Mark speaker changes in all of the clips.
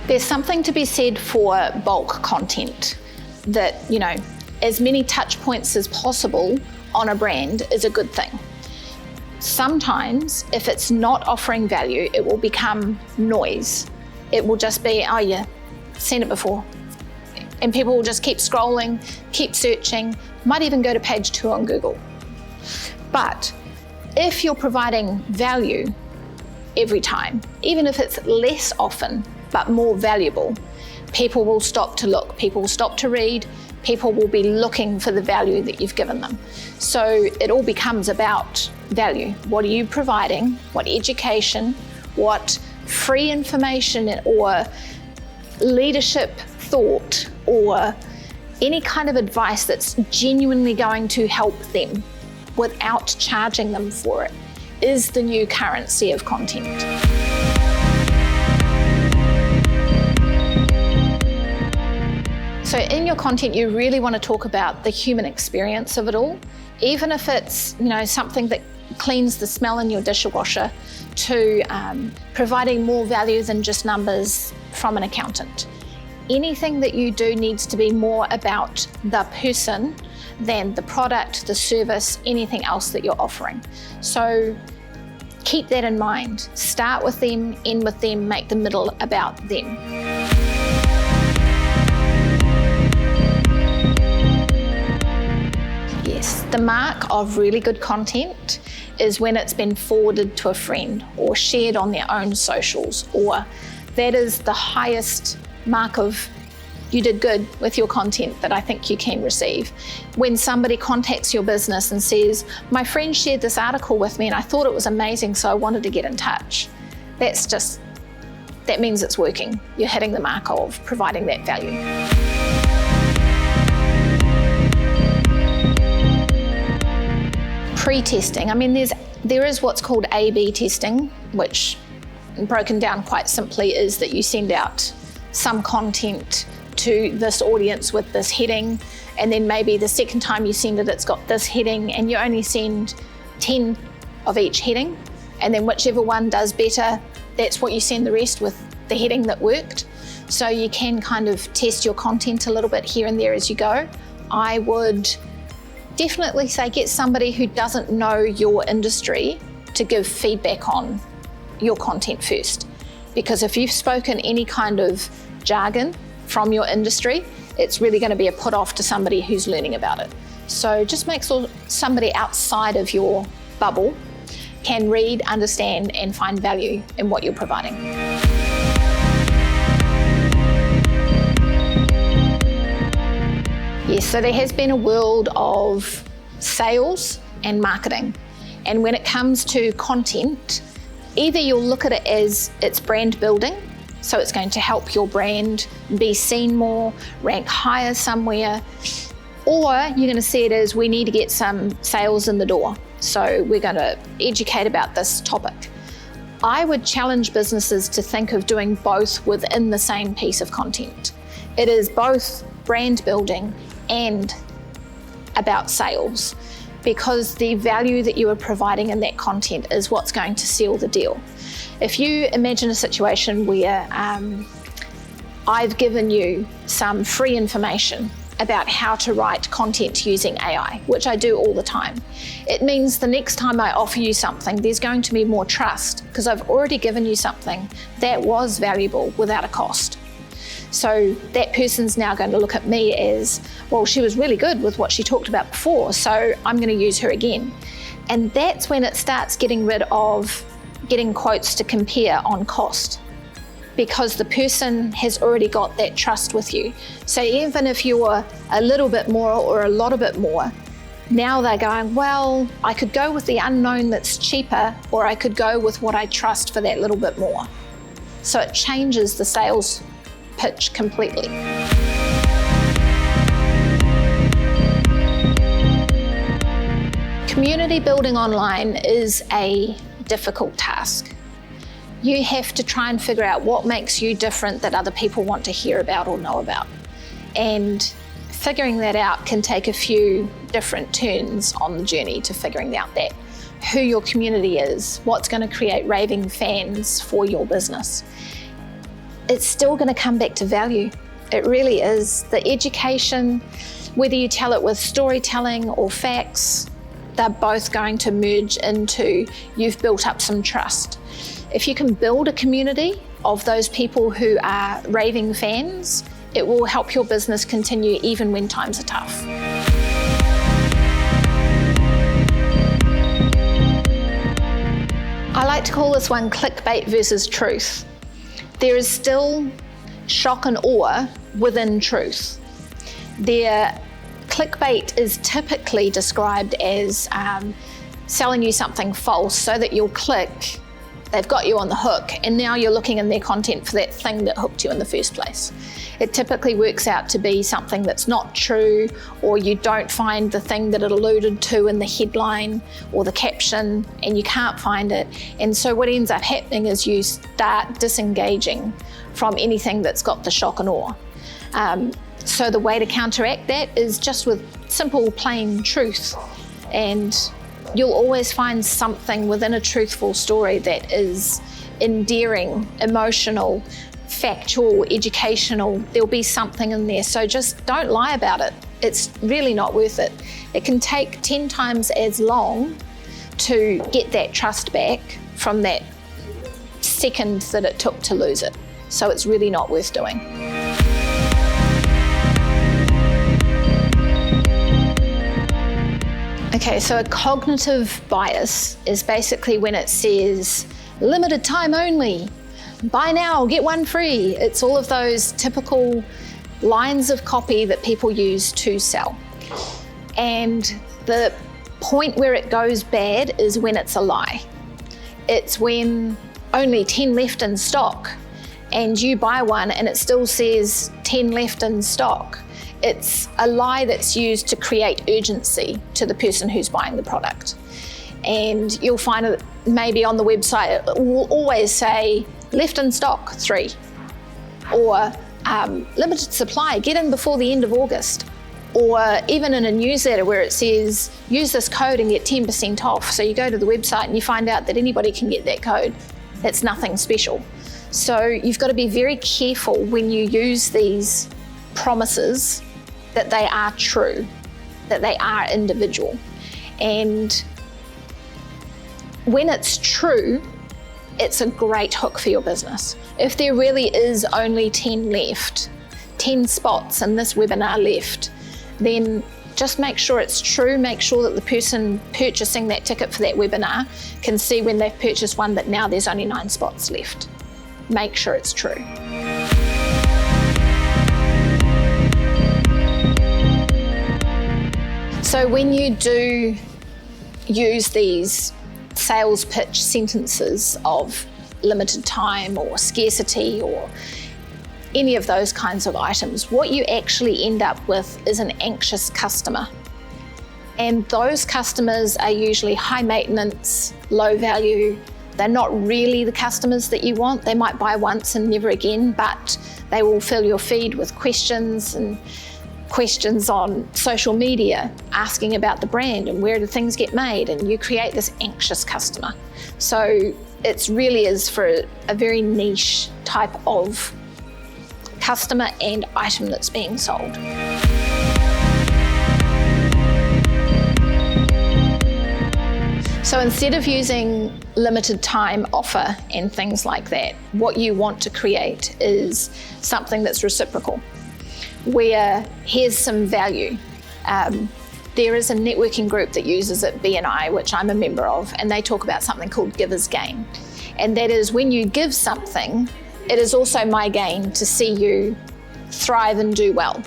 Speaker 1: There's something to be said for bulk content that, as many touch points as possible on a brand is a good thing. Sometimes, if it's not offering value, it will become noise. It will just be, oh yeah, seen it before. And people will just keep scrolling, keep searching, might even go to page 2 on Google. But if you're providing value every time, even if it's less often, but more valuable, people will stop to look, people will stop to read, people will be looking for the value that you've given them. So it all becomes about value. What are you providing? What education? What free information or leadership thought or any kind of advice that's genuinely going to help them without charging them for it is the new currency of content. So in your content, you really want to talk about the human experience of it all, even if it's something that cleans the smell in your dishwasher to providing more value than just numbers from an accountant. Anything that you do needs to be more about the person than the product, the service, anything else that you're offering. So keep that in mind. Start with them, end with them, make the middle about them. Yes, the mark of really good content is when it's been forwarded to a friend or shared on their own socials, or that is the highest mark of you did good with your content that I think you can receive. When somebody contacts your business and says, my friend shared this article with me and I thought it was amazing, so I wanted to get in touch. That means it's working. You're hitting the mark of providing that value. Pre-testing, there is what's called A/B testing, which broken down quite simply is that you send out some content to this audience with this heading, and then maybe the second time you send it, it's got this heading, and you only send 10 of each heading, and then whichever one does better, that's what you send the rest with the heading that worked. So you can kind of test your content a little bit here and there as you go. I would definitely say get somebody who doesn't know your industry to give feedback on your content first. Because if you've spoken any kind of jargon from your industry, it's really going to be a put off to somebody who's learning about it. So just make sure somebody outside of your bubble can read, understand, and find value in what you're providing. Yes, so there has been a world of sales and marketing. And when it comes to content, either you'll look at it as it's brand building, so it's going to help your brand be seen more, rank higher somewhere, or you're going to see it as we need to get some sales in the door, so we're going to educate about this topic. I would challenge businesses to think of doing both within the same piece of content. It is both brand building and about sales, because the value that you are providing in that content is what's going to seal the deal. If you imagine a situation where I've given you some free information about how to write content using AI, which I do all the time, it means the next time I offer you something, there's going to be more trust because I've already given you something that was valuable without a cost. So that person's now going to look at me as, well, she was really good with what she talked about before, so I'm going to use her again. And that's when it starts getting rid of getting quotes to compare on cost, because the person has already got that trust with you. So even if you're a little bit more or a lot of bit more, now they're going, well, I could go with the unknown that's cheaper, or I could go with what I trust for that little bit more. So it changes the sales pitch completely. Community building online is a difficult task. You have to try and figure out what makes you different that other people want to hear about or know about. And figuring that out can take a few different turns on the journey to figuring out that who your community is, what's going to create raving fans for your business. it's still going to come back to value. It really is. The education, whether you tell it with storytelling or facts, they're both going to merge into you've built up some trust. If you can build a community of those people who are raving fans, it will help your business continue even when times are tough. I like to call this one clickbait versus truth. There is still shock and awe within truth. Clickbait is typically described as selling you something false so that you'll click, they've got you on the hook, and now you're looking in their content for that thing that hooked you in the first place. It typically works out to be something that's not true, or you don't find the thing that it alluded to in the headline or the caption, and you can't find it. And so what ends up happening is you start disengaging from anything that's got the shock and awe. So the way to counteract that is just with simple, plain truth. And you'll always find something within a truthful story that is endearing, emotional, factual, educational. There'll be something in there. So just don't lie about it. It's really not worth it. It can take 10 times as long to get that trust back from that second that it took to lose it. So it's really not worth doing. Okay, so a cognitive bias is basically when it says limited time only, buy now, get one free. It's all of those typical lines of copy that people use to sell. And the point where it goes bad is when it's a lie. It's when only 10 left in stock and you buy one and it still says 10 left in stock. It's a lie that's used to create urgency to the person who's buying the product. And you'll find it maybe on the website, it will always say left in stock 3, or limited supply, get in before the end of August. Or even in a newsletter where it says use this code and get 10% off. So you go to the website and you find out that anybody can get that code. It's nothing special. So you've got to be very careful when you use these promises that they are true, that they are individual. And when it's true, it's a great hook for your business. If there really is only 10 left, 10 spots in this webinar left, then just make sure it's true. Make sure that the person purchasing that ticket for that webinar can see when they've purchased one that now there's only 9 spots left. Make sure it's true. So when you do use these sales pitch sentences of limited time or scarcity or any of those kinds of items, what you actually end up with is an anxious customer. And those customers are usually high maintenance, low value. They're not really the customers that you want. They might buy once and never again, but they will fill your feed with questions and questions on social media, asking about the brand and where do things get made, and you create this anxious customer. So it really is for a very niche type of customer and item that's being sold. So instead of using limited time offer and things like that, what you want to create is something that's reciprocal, where here's some value. There is a networking group that uses it, BNI, which I'm a member of, and they talk about something called giver's gain. And that is when you give something, it is also my gain to see you thrive and do well.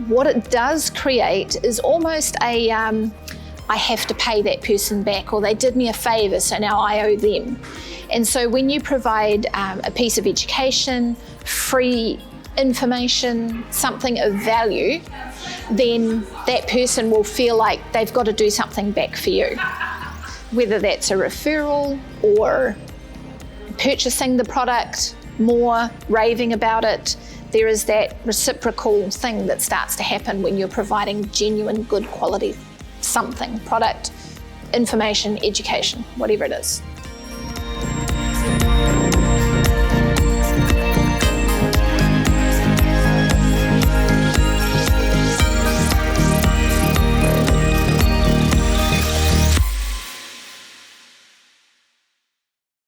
Speaker 1: What it does create is almost a, I have to pay that person back, or they did me a favor, so now I owe them. And so when you provide a piece of education, free information, something of value, then that person will feel like they've got to do something back for you. Whether that's a referral or purchasing the product more, raving about it, there is that reciprocal thing that starts to happen when you're providing genuine, good quality something, product, information, education, whatever it is.